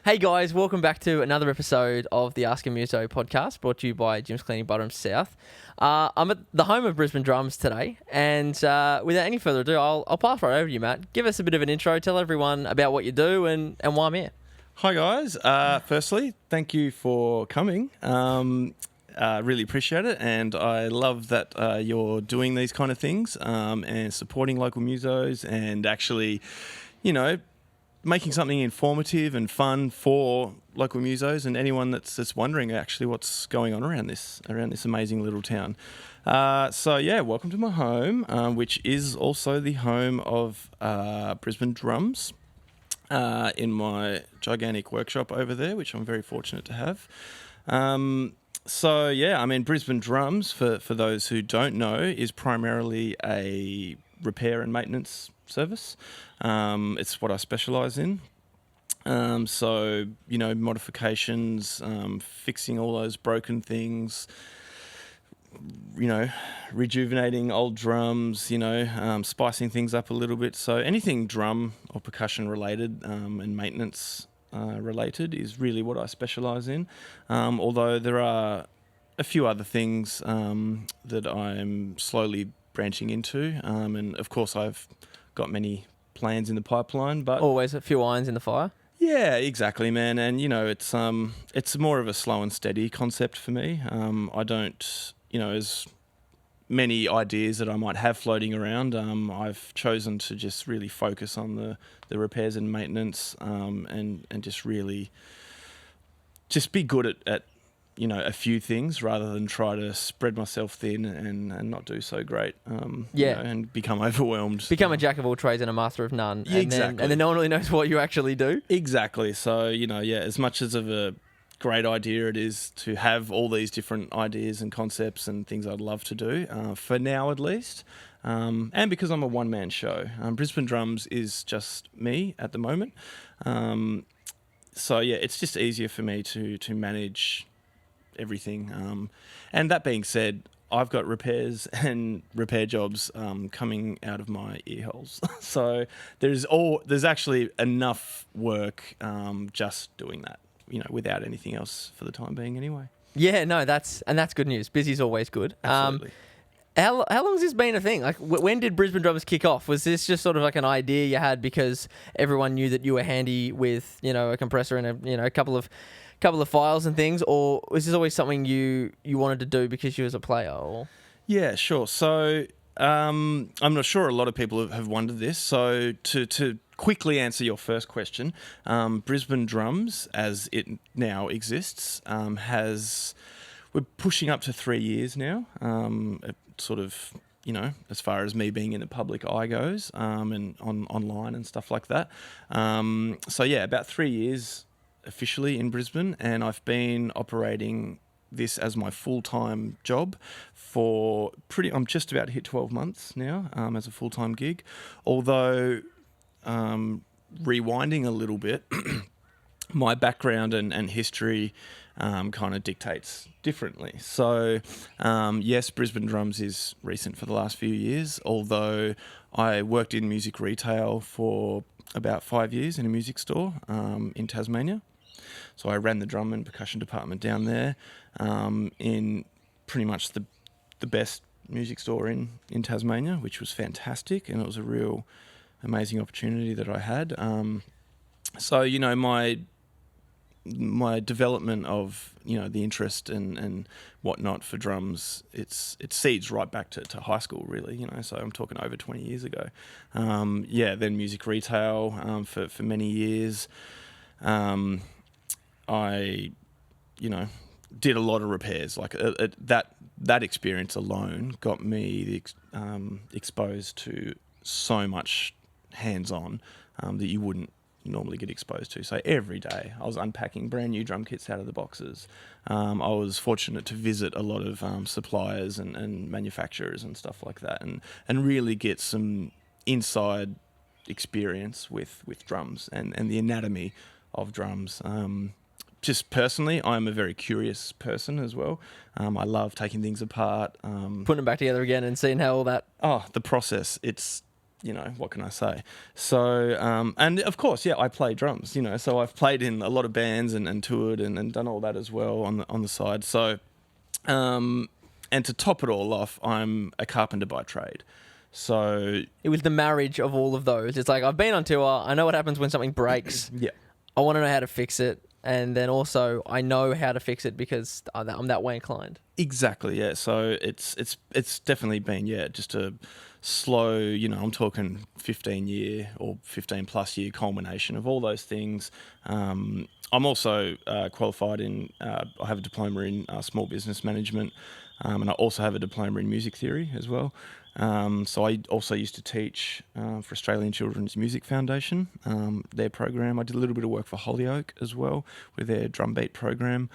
Hey guys, welcome back to another episode of the Ask a Muso podcast, brought to you by Jim's Cleaning Bottom South. I'm at the home of Brisbane Drums today, and without any further ado, I'll pass right over to you, Matt. Give us a bit of an intro, tell everyone about what you do and why I'm here. Hi guys. Firstly, thank you for coming. Really appreciate it, and I love that you're doing these kind of things and supporting local musos and actually, making something informative and fun for local musos and anyone that's wondering actually what's going on around this amazing little town. Welcome to my home, which is also the home of Brisbane Drums. In my gigantic workshop over there, which I'm very fortunate to have. Brisbane Drums, for those who don't know, is primarily a repair and maintenance service. It's what I specialise in. Modifications, fixing all those broken things, rejuvenating old drums, spicing things up a little bit. So anything drum or percussion related and maintenance related is really what I specialise in. Although there are a few other things that I'm slowly branching into. And of course I've got many plans in the pipeline. But always a few irons in the fire. Yeah, exactly, man. And, it's more of a slow and steady concept for me. I don't... as many ideas that I might have floating around, I've chosen to just really focus on the repairs and maintenance and just really just be good at a few things rather than try to spread myself thin and not do so great and become overwhelmed. Become a jack of all trades and a master of none. Exactly. And then no one really knows what you actually do. Exactly. So, as much as of a great idea it is to have all these different ideas and concepts and things I'd love to do, for now at least. And because I'm a one-man show. Brisbane Drums is just me at the moment. It's just easier for me to manage everything. And that being said, I've got repairs and repair jobs coming out of my ear holes. So there's actually enough work just doing that. Without anything else for the time being anyway. Yeah, no, that's good news. Busy's always good. Absolutely. How long has this been a thing? Like, when did Brisbane Drums kick off? Was this just sort of like an idea you had because everyone knew that you were handy with, a compressor and a couple of files and things, or was this always something you wanted to do because you was a player? Or? Yeah, sure. So I'm not sure a lot of people have wondered this. So to quickly answer your first question, Brisbane Drums, as it now exists, we're pushing up to 3 years now. Sort of, as far as me being in the public eye goes, and online and stuff like that. About 3 years officially in Brisbane, and I've been operating this as my full-time job I'm just about to hit 12 months now as a full-time gig. Although, rewinding a little bit, my background and history kind of dictates differently. So, yes, Brisbane Drums is recent for the last few years, although I worked in music retail for about 5 years in a music store in Tasmania. So I ran the drum and percussion department down there in pretty much the best music store in Tasmania, which was fantastic, and it was a real amazing opportunity that I had. My development of the interest and whatnot for drums, it seeds right back to high school, really. So I'm talking over 20 years ago. Then music retail for many years. I did a lot of repairs. Like that experience alone got me exposed to so much hands-on that you wouldn't normally get exposed to. So every day I was unpacking brand new drum kits out of the boxes. I was fortunate to visit a lot of suppliers and manufacturers and stuff like that, and really get some inside experience with drums and the anatomy of drums. Just personally, I'm a very curious person as well. I love taking things apart. Putting them back together again and seeing how all that... Oh, the process. It's what can I say? So, and of course, yeah, I play drums, so I've played in a lot of bands and toured and done all that as well on the side. So, and to top it all off, I'm a carpenter by trade. So It was the marriage of all of those. It's like, I've been on tour. I know what happens when something breaks. yeah, I want to know how to fix it. And then also, I know how to fix it because I'm that way inclined. exactly. Yeah. So it's definitely been just a slow. I'm talking 15-year or 15+ year culmination of all those things. I'm also qualified in. I have a diploma in small business management, and I also have a diploma in music theory as well. So I also used to teach for Australian Children's Music Foundation, their program. I did a little bit of work for Hollyoak as well with their drum beat program.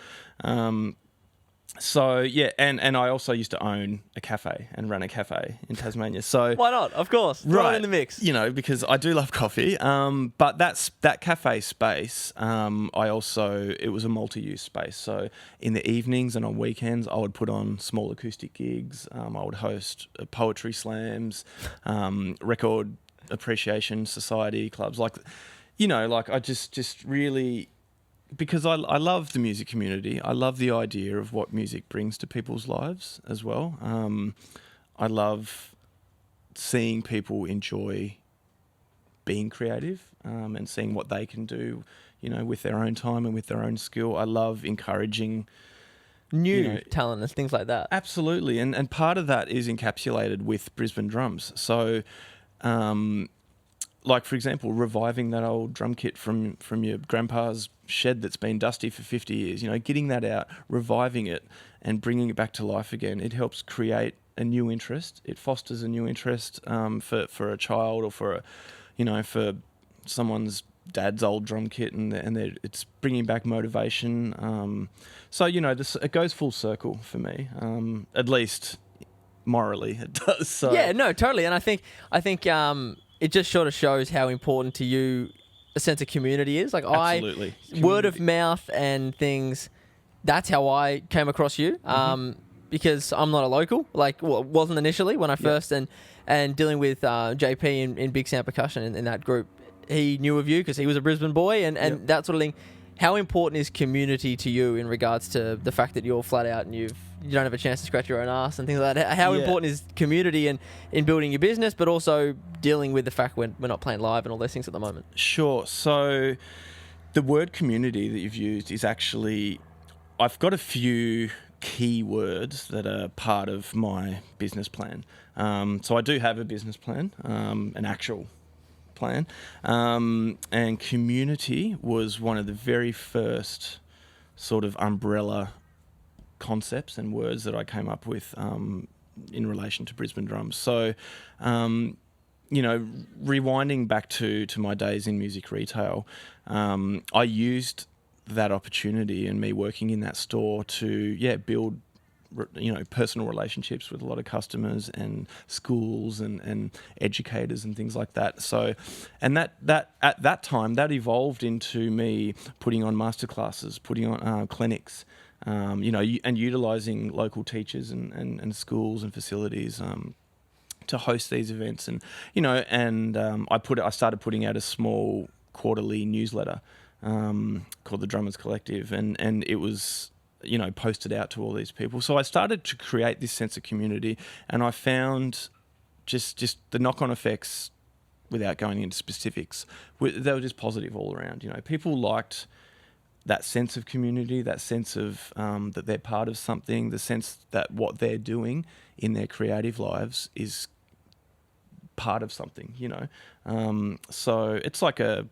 So yeah, and I also used to own a cafe and run a cafe in Tasmania. So Why not? Of course. Throw it in the mix. because I do love coffee. But that cafe space, it was a multi-use space. So in the evenings and on weekends, I would put on small acoustic gigs. I would host poetry slams, record appreciation society clubs. I just really. Because I love the music community. I love the idea of what music brings to people's lives as well. I love seeing people enjoy being creative and seeing what they can do, with their own time and with their own skill. I love encouraging New talent and things like that. Absolutely. And part of that is encapsulated with Brisbane Drums. So, for example, reviving that old drum kit from your grandpa's shed that's been dusty for 50 years, getting that out, reviving it and bringing it back to life again. It helps create a new interest. It fosters a new interest for a child or for someone's dad's old drum kit, and it's bringing back motivation. It goes full circle for me, at least morally it does. So. Yeah, no, totally. And I think it just sort of shows how important to you a sense of community is. Absolutely. Word of mouth and things, that's how I came across you. Because I'm not a local, wasn't initially when I first, and dealing with JP in Big Sound Percussion in that group, he knew of you because he was a Brisbane boy and that sort of thing. How important is community to you in regards to the fact that you're flat out and you don't have a chance to scratch your own ass and things like that? How important is community in building your business, but also dealing with the fact when we're not playing live and all those things at the moment? Sure. So the word community that you've used is actually, I've got a few key words that are part of my business plan. So I do have a business plan, an actual plan, and community was one of the very first sort of umbrella concepts and words that I came up with in relation to Brisbane Drums. So, rewinding back to my days in music retail, I used that opportunity and me working in that store to build personal relationships with a lot of customers and schools and educators and things like that. So, and that at that time that evolved into me putting on masterclasses, putting on clinics, and utilising local teachers and schools and facilities to host these events. And I started putting out a small quarterly newsletter called the Drummers Collective, and it was posted out to all these people. So I started to create this sense of community, and I found just the knock-on effects, without going into specifics, they were just positive all around. People liked that sense of community, that sense of that they're part of something, the sense that what they're doing in their creative lives is part of something, So it's like a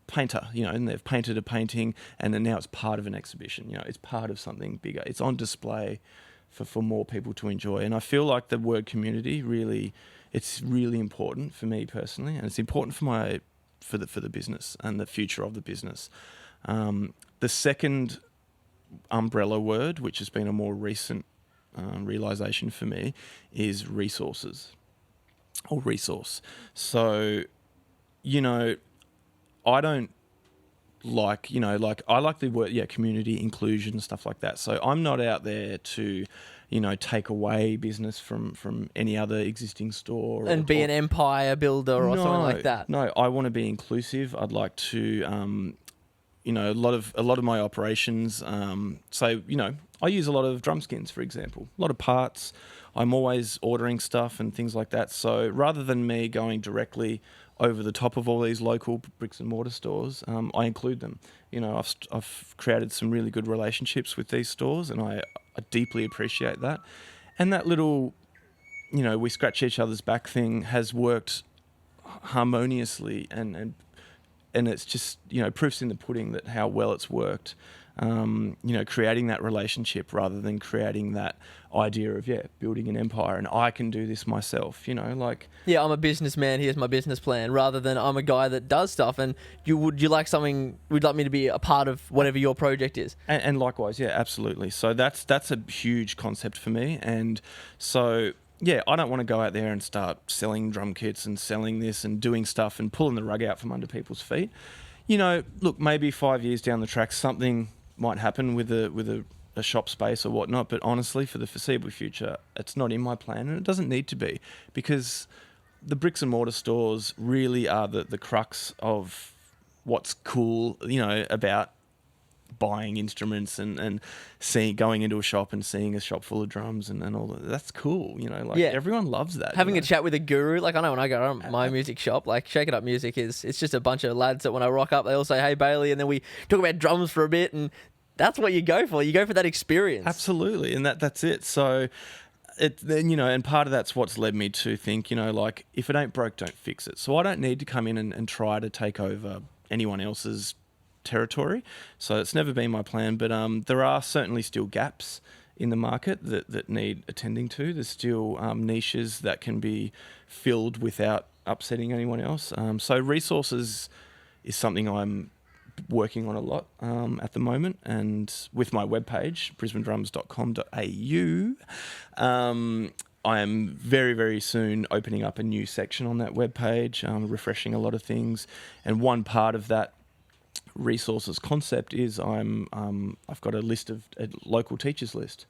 painter, and they've painted a painting and then now it's part of an exhibition, it's part of something bigger. It's on display for more people to enjoy. And I feel like the word community it's really important for me personally, and it's important for the business and the future of the business. The second umbrella word, which has been a more recent realization for me, is resources or resource. So, I don't like, like I like the word, community inclusion, stuff like that. So I'm not out there to, take away business from any other existing store. And be an empire builder or something like that. No, I want to be inclusive. I'd like to, a lot of my operations. So, I use a lot of drum skins, for example, a lot of parts. I'm always ordering stuff and things like that. So rather than me going directly over the top of all these local bricks and mortar stores, I include them. I've created some really good relationships with these stores, and I deeply appreciate that. And that little, we scratch each other's back thing has worked harmoniously, and it's just, proof's in the pudding that how well it's worked. Creating that relationship rather than creating that idea of, building an empire and I can do this myself, Yeah, I'm a businessman, here's my business plan, rather than I'm a guy that does stuff and would you like me to be a part of whatever your project is? And likewise, absolutely. So that's a huge concept for me. And so, I don't want to go out there and start selling drum kits and selling this and doing stuff and pulling the rug out from under people's feet. Look, maybe 5 years down the track, something might happen with a shop space or whatnot, but honestly, for the foreseeable future, it's not in my plan, and it doesn't need to be, because the bricks and mortar stores really are the crux of what's cool, about buying instruments and going into a shop and seeing a shop full of drums and all that. That's cool, everyone loves that. Having a chat with a guru, I know when I go to my music shop, Shake It Up Music it's just a bunch of lads that when I rock up, they all say, "Hey Bailey," and then we talk about drums for a bit, and that's what you go for. You go for that experience. Absolutely, and that's it. So and part of that's what's led me to think, if it ain't broke, don't fix it. So I don't need to come in and try to take over anyone else's territory. So it's never been my plan, but there are certainly still gaps in the market that need attending to. There's still niches that can be filled without upsetting anyone else. So resources is something I'm working on a lot at the moment, and with my webpage brisbanedrums.com.au, I am very, very soon opening up a new section on that webpage, refreshing a lot of things, and one part of that resources concept is I've got a local teachers list.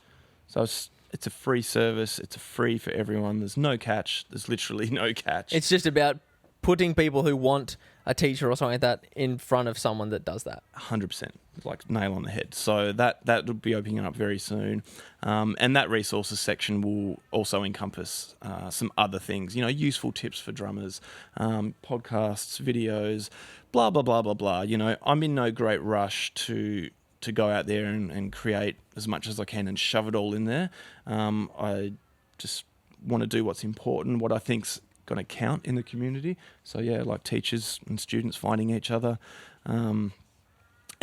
So it's a free service. It's free for everyone. There's no catch. There's literally no catch. It's just about putting people who want a teacher or something like that in front of someone that does that. 100%, like nail on the head. So that will be opening up very soon. And that resources section will also encompass some other things, useful tips for drummers, podcasts, videos, blah, blah, blah, blah, blah. I'm in no great rush to go out there and create as much as I can and shove it all in there. I just want to do what's important, what I think's going to count in the community. So like teachers and students finding each other, and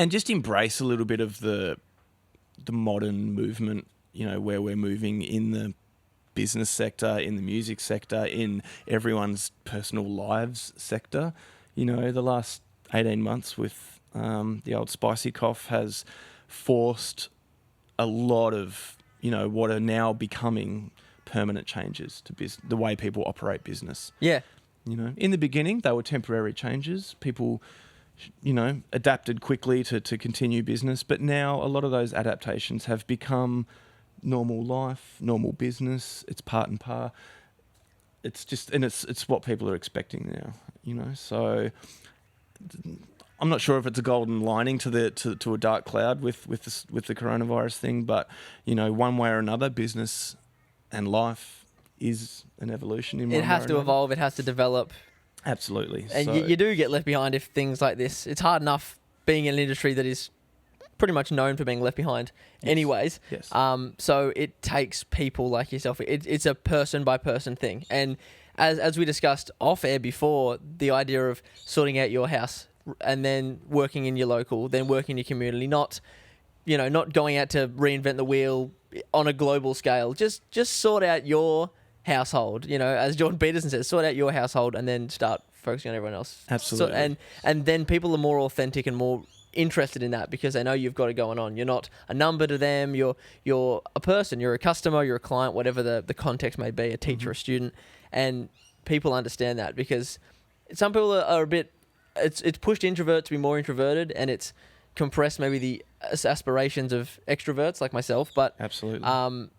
just embrace a little bit of the modern movement, where we're moving in the business sector, in the music sector, in everyone's personal lives sector. The last 18 months with the old spicy cough has forced a lot of, what are now becoming permanent changes to the way people operate business. Yeah. In the beginning, they were temporary changes. People, adapted quickly to continue business. But now a lot of those adaptations have become normal life, normal business. It's part and par. It's just, and it's what people are expecting now, So I'm not sure if it's a golden lining to a dark cloud with the coronavirus thing, but, one way or another, business and life is an evolution in one way. It has to evolve. It has to develop. Absolutely. And you do get left behind if things like this. It's hard enough being in an industry that is pretty much known for being left behind anyways. Yes. So it takes people like yourself. It's a person by person thing. And as we discussed off air before, the idea of sorting out your house and then working in your local, then working in your community, not going out to reinvent the wheel on a global scale. Just sort out your household. As Jordan Peterson says, sort out your household and then start focusing on everyone else. Absolutely. And then people are more authentic and more interested in that because they know you've got it going on. You're not a number to them. You're a person. You're a customer. You're a client. Whatever the context may be, a teacher, a student, and people understand that because some people are a bit it's pushed introverts to be more introverted, and it's compressed maybe the aspirations of extroverts like myself. But absolutely.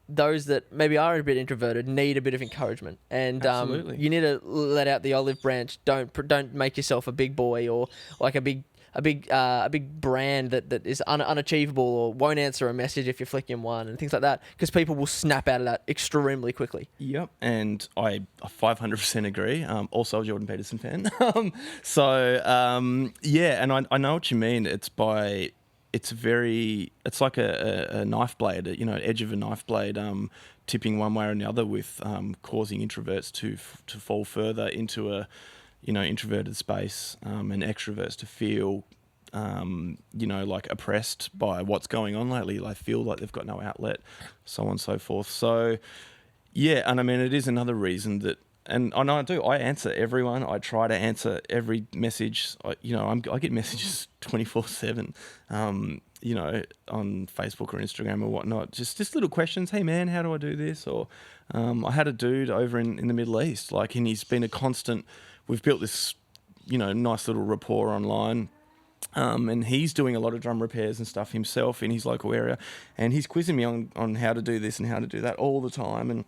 Those that maybe are a bit introverted need a bit of encouragement, and Absolutely. you need to let out the olive branch. Don't make yourself a big boy or like a big brand that is unachievable or won't answer a message if you're flicking one and things like that, because people will snap out of that extremely quickly. Yep, and I 500% agree. Also a Jordan Peterson fan. Yeah, and I know what you mean. It's like a knife blade, edge of a knife blade, tipping one way or another, with causing introverts to fall further into a, introverted space, and extroverts to feel, like oppressed by what's going on lately. They feel like they've got no outlet, so on and so forth. So, yeah, and I mean, it is another reason that. And I know I do. I answer everyone. I try to answer every message. I get messages 24/7, on Facebook or Instagram or whatnot. Just little questions. Hey man, how do I do this? Or I had a dude over in the Middle East, and he's been a constant. We've built this, nice little rapport online. And he's doing a lot of drum repairs and stuff himself in his local area, and he's quizzing me on how to do this and how to do that all the time. And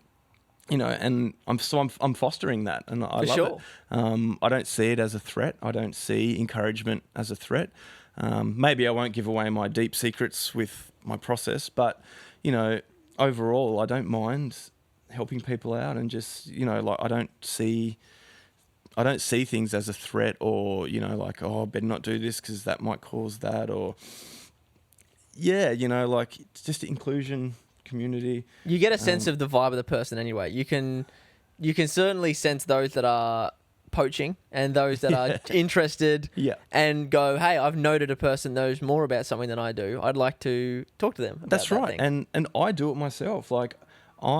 and I'm fostering that, and I love it. I don't see it as a threat. I don't see encouragement as a threat. Maybe I won't give away my deep secrets with my process, but overall, I don't mind helping people out, and just I don't see things as a threat, or I better not do this because that might cause that, or it's just inclusion. Community. You get a sense of the vibe of the person anyway. You can certainly sense those that are poaching and those that are interested, and go, hey, I've noted a person knows more about something than I do. I'd like to talk to them about That's right. thing. And I do it myself. I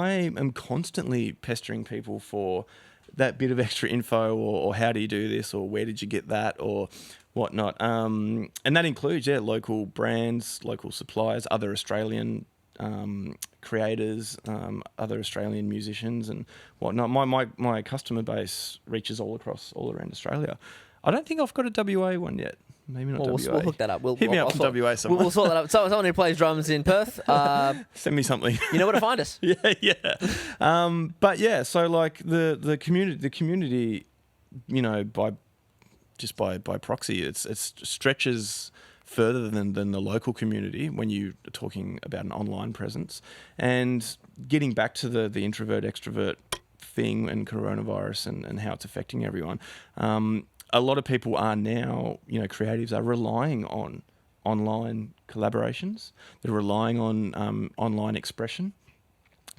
am constantly pestering people for that bit of extra info, or how do you do this, or where did you get that, or whatnot. And that includes local brands, local suppliers, other Australian creators, other Australian musicians and whatnot. My customer base reaches all around Australia. I don't think I've got a WA one yet. Maybe not WA. We'll hook that up. Hit me up from WA somewhere. We'll sort that up. So someone who plays drums in Perth, send me something. You know where to find us. Yeah. But yeah, so the community, by proxy, it stretches further than the local community when you are talking about an online presence. And getting back to the introvert extrovert thing and coronavirus and how it's affecting everyone, a lot of people are now, creatives are relying on online collaborations. They're relying on online expression.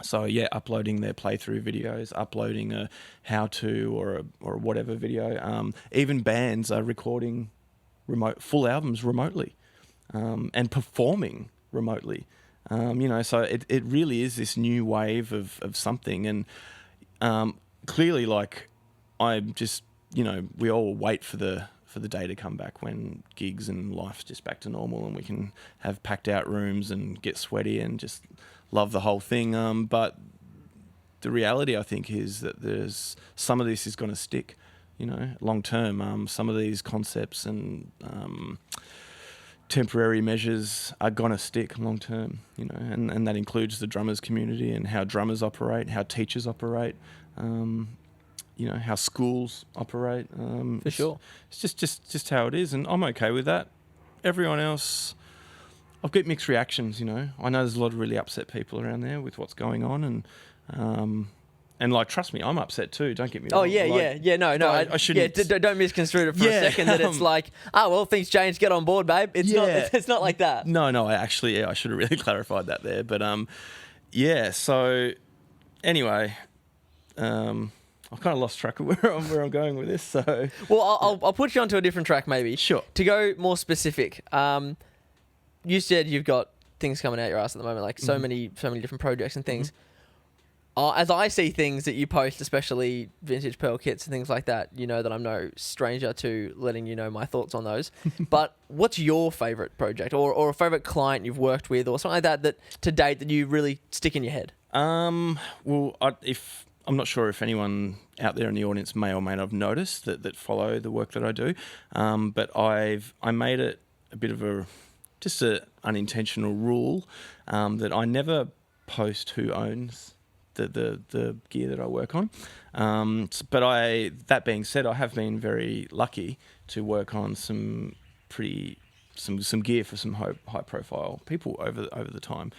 So uploading their playthrough videos, uploading a how-to or whatever video. Even bands are recording full albums remotely, and performing remotely. So it really is this new wave of something. And clearly, I'm just, we all wait for the day to come back when gigs and life's just back to normal, and we can have packed out rooms and get sweaty and just love the whole thing. But the reality, I think, is that there's some of this is going to stick. Long term, some of these concepts and temporary measures are going to stick long term, and that includes the drummers community and how drummers operate, how teachers operate, how schools operate. For sure. It's just how it is, and I'm okay with that. Everyone else, I've got mixed reactions, I know there's a lot of really upset people around there with what's going on, and trust me, I'm upset too. Don't get me wrong. Oh yeah. No. I shouldn't. Yeah, don't misconstrue it for a second. That it's things change. Get on board, babe. It's not. It's not like that. No. I should have really clarified that there. But So anyway, I've kind of lost track of where I'm going with this. So I'll put you onto a different track maybe. Sure. To go more specific. You said you've got things coming out your ass at the moment, so many different projects and things. Mm-hmm. As I see things that you post, especially vintage Pearl kits and things like that, that I'm no stranger to letting you know my thoughts on those. But what's your favourite project or a favourite client you've worked with or something like that to date that you really stick in your head? I'm not sure if anyone out there in the audience may or may not have noticed that follow the work that I do. But I made it a bit of a unintentional rule that I never post who owns the gear that I work on. But that being said, I have been very lucky to work on some gear for some high profile people over the time,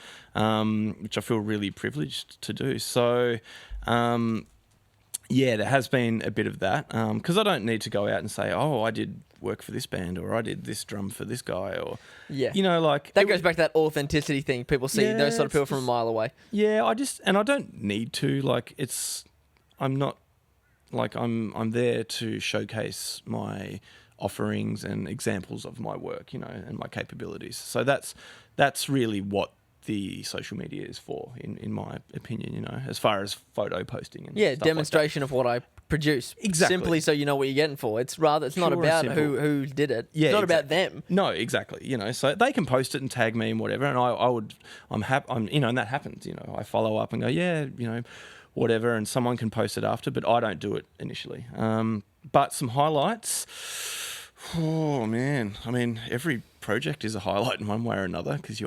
which I feel really privileged to do. So yeah, there has been a bit of that, because I don't need to go out and say, oh, I did work for this band, or I did this drum for this guy, or like that goes back to that authenticity thing. People see those sort of people from a mile away. Yeah, I don't need to, like, I'm not, like, I'm there to showcase my offerings and examples of my work, and my capabilities. So that's really what the social media is for, in my opinion, as far as photo posting and stuff demonstration like of what I produce. Exactly. Simply so you know what you're getting for. It's not about who did it. Yeah, it's not exactly. about them. No, exactly. So they can post it and tag me and whatever, and I'm happy. And that happens. I follow up and go, whatever, and someone can post it after, but I don't do it initially. But some highlights. Oh man, I mean, every project is a highlight in one way or another because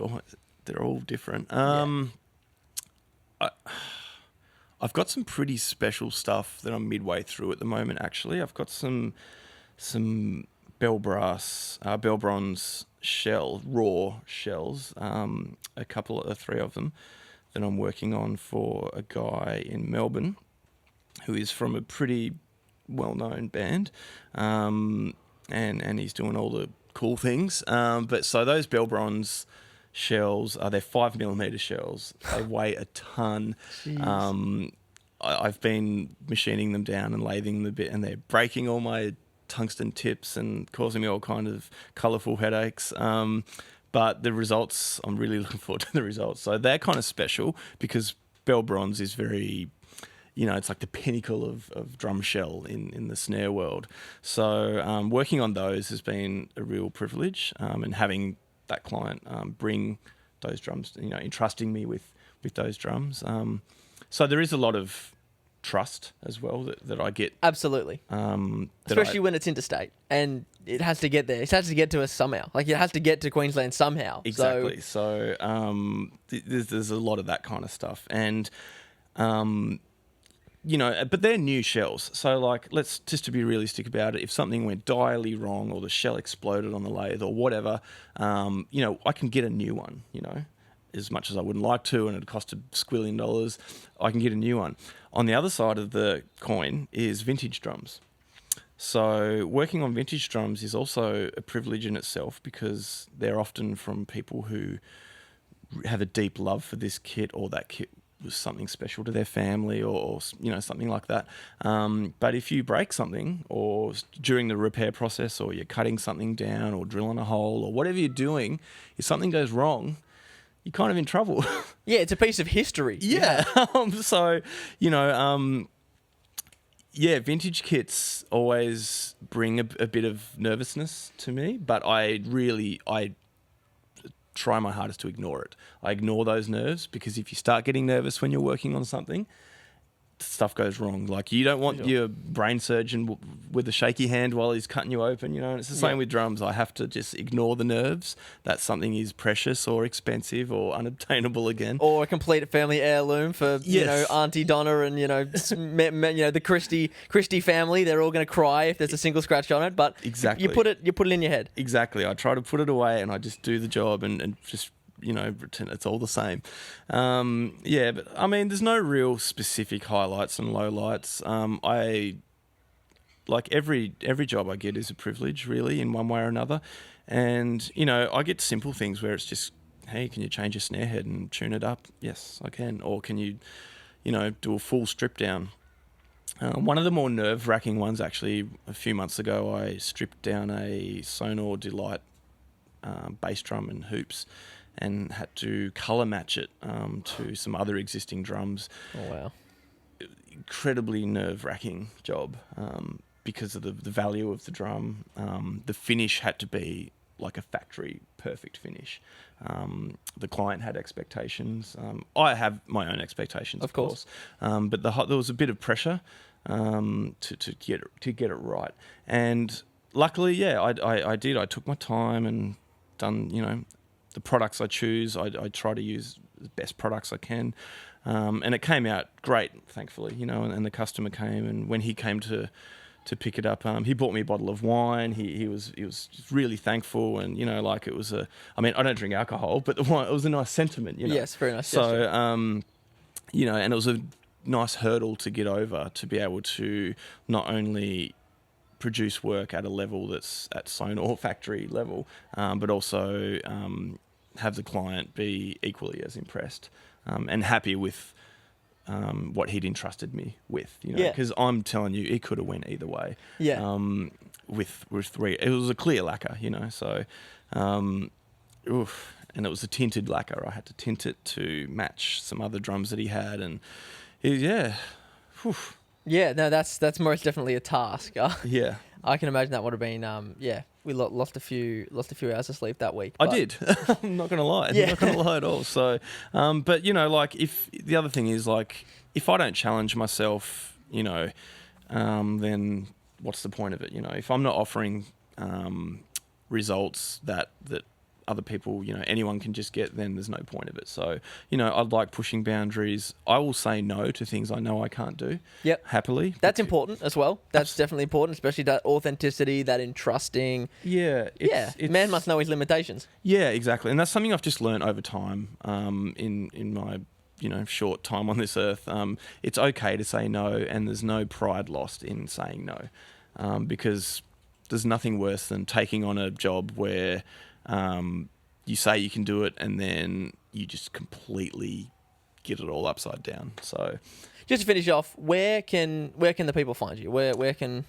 they're all different. I've got some pretty special stuff that I'm midway through at the moment. Actually, I've got some bell bronze raw shells, three of them that I'm working on for a guy in Melbourne who is from a pretty well-known band, and he's doing all the cool things. But so those bell bronze shells they're 5mm shells. They weigh a ton. I've been machining them down and lathing them a bit, and they're breaking all my tungsten tips and causing me all kind of colourful headaches. But the results, I'm really looking forward to the results. So they're kind of special because bell bronze is very, it's like the pinnacle of drum shell in the snare world. So working on those has been a real privilege, and having that client bring those drums, entrusting me with those drums. So there is a lot of trust as well that I get. Absolutely. Especially when it's interstate and it has to get there. It has to get to us somehow. Like, it has to get to Queensland somehow. Exactly. So there's a lot of that kind of stuff. And, but they're new shells. So, like, let's just to be realistic about it, if something went direly wrong or the shell exploded on the lathe or whatever, I can get a new one, as much as I wouldn't like to, and it'd cost $1 squillion, I can get a new one. On the other side of the coin is vintage drums. So working on vintage drums is also a privilege in itself because they're often from people who have a deep love for this kit, or that kit was something special to their family, or something like that. But if you break something, or during the repair process, or you're cutting something down or drilling a hole or whatever you're doing, if something goes wrong, you're kind of in trouble. Yeah, it's a piece of history. Yeah. Vintage kits always bring a bit of nervousness to me, but I try my hardest to ignore it. I ignore those nerves, because if you start getting nervous when you're working on something, stuff goes wrong. Like, you don't want your brain surgeon with a shaky hand while he's cutting you open, and it's the same with drums. I have to just ignore the nerves that something is precious or expensive or unobtainable again. Or a complete family heirloom for, Auntie Donna and, the Christie family. They're all going to cry if there's a single scratch on it, but exactly. you put it in your head. Exactly. I try to put it away and I just do the job and just pretend it's all the same. But I mean, there's no real specific highlights and lowlights. I like every job I get is a privilege, really, in one way or another. And I get simple things where it's just, hey, can you change your snare head and tune it up? Yes, I can. Or can you, do a full strip down? One of the more nerve-wracking ones, actually, a few months ago, I stripped down a Sonor Delight bass drum and hoops, and had to colour match it to some other existing drums. Oh, wow. Incredibly nerve-wracking job because of the value of the drum. The finish had to be like a factory perfect finish. The client had expectations. I have my own expectations, of course. But there was a bit of pressure to get it right. And luckily, yeah, I did. I took my time and done, the products I choose. I try to use the best products I can. And it came out great, thankfully, and the customer came, and when he came to pick it up, he bought me a bottle of wine. He was really thankful, and it was I don't drink alcohol, but the wine, it was a nice sentiment, Yes, very nice. So and it was a nice hurdle to get over, to be able to not only produce work at a level that's at Sonor factory level, but also have the client be equally as impressed and happy with what he'd entrusted me with, because I'm telling you, it could have went either way. Yeah. With three, it was a clear lacquer, so, and it was a tinted lacquer. I had to tint it to match some other drums that he had, and yeah. Whew. Yeah, no, that's most definitely a task. Yeah. I can imagine that would have been, we lost a few hours of sleep that week. I did. I'm not going to lie. Yeah. I'm not going to lie at all. So, but if the other thing is, if I don't challenge myself, then what's the point of it? If I'm not offering results that other people, anyone can just get, then there's no point of it. So, I'd like pushing boundaries. I will say no to things I know I can't do. Yep. Happily. That's important as well. That's definitely important, especially that authenticity, that entrusting. Yeah. Man must know his limitations. Yeah, exactly. And that's something I've just learned over time in my short time on this earth. It's okay to say no, and there's no pride lost in saying no, because there's nothing worse than taking on a job where you say you can do it, and then you just completely get it all upside down. So, just to finish off, where can the people find you? Where can?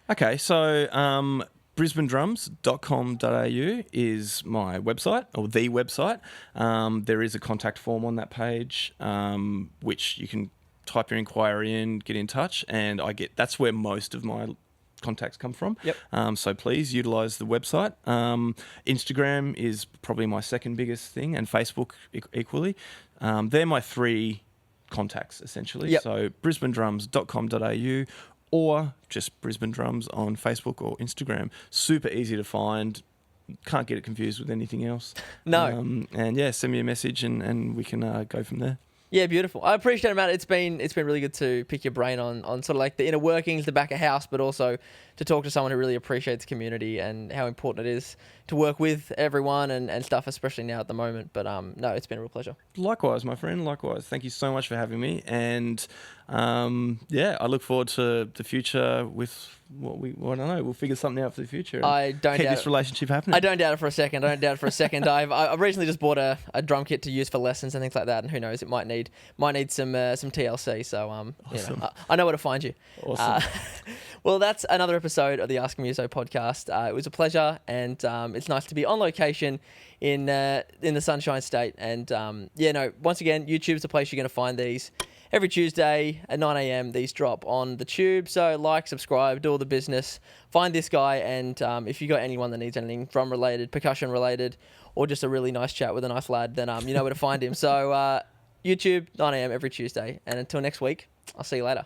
Okay, so brisbanedrums.com.au is my website, or the website. There is a contact form on that page, which you can type your inquiry in, get in touch, and that's where most of my contacts come from. Yep. So please utilize the website. Instagram is probably my second biggest thing, and Facebook equally. They're my three contacts, essentially. Yep. So brisbanedrums.com.au or just Brisbane Drums on Facebook or Instagram. Super easy to find. Can't get it confused with anything else. No. And yeah, send me a message and we can go from there. Yeah, beautiful. I appreciate it, Matt. It's been really good to pick your brain on sort of like the inner workings, the back of house, but also to talk to someone who really appreciates community and how important it is to work with everyone and stuff, especially now at the moment. But no, it's been a real pleasure. Likewise, my friend. Likewise. Thank you so much for having me. And I look forward to the future with I don't know. We'll figure something out for the future. I don't keep doubt this relationship happening. I don't doubt it for a second. I've recently just bought a drum kit to use for lessons and things like that, and who knows, it might need some TLC. So Awesome. I know where to find you. Awesome. Well, that's another episode of the Ask Muso podcast. It was a pleasure, and it's nice to be on location in the Sunshine State. And once again, YouTube's the place you're going to find these. Every Tuesday at 9 a.m, these drop on the tube. So like, subscribe, do all the business. Find this guy, and if you got anyone that needs anything drum related, percussion related, or just a really nice chat with a nice lad, then you know where to find him. So YouTube, 9 a.m. every Tuesday. And until next week, I'll see you later.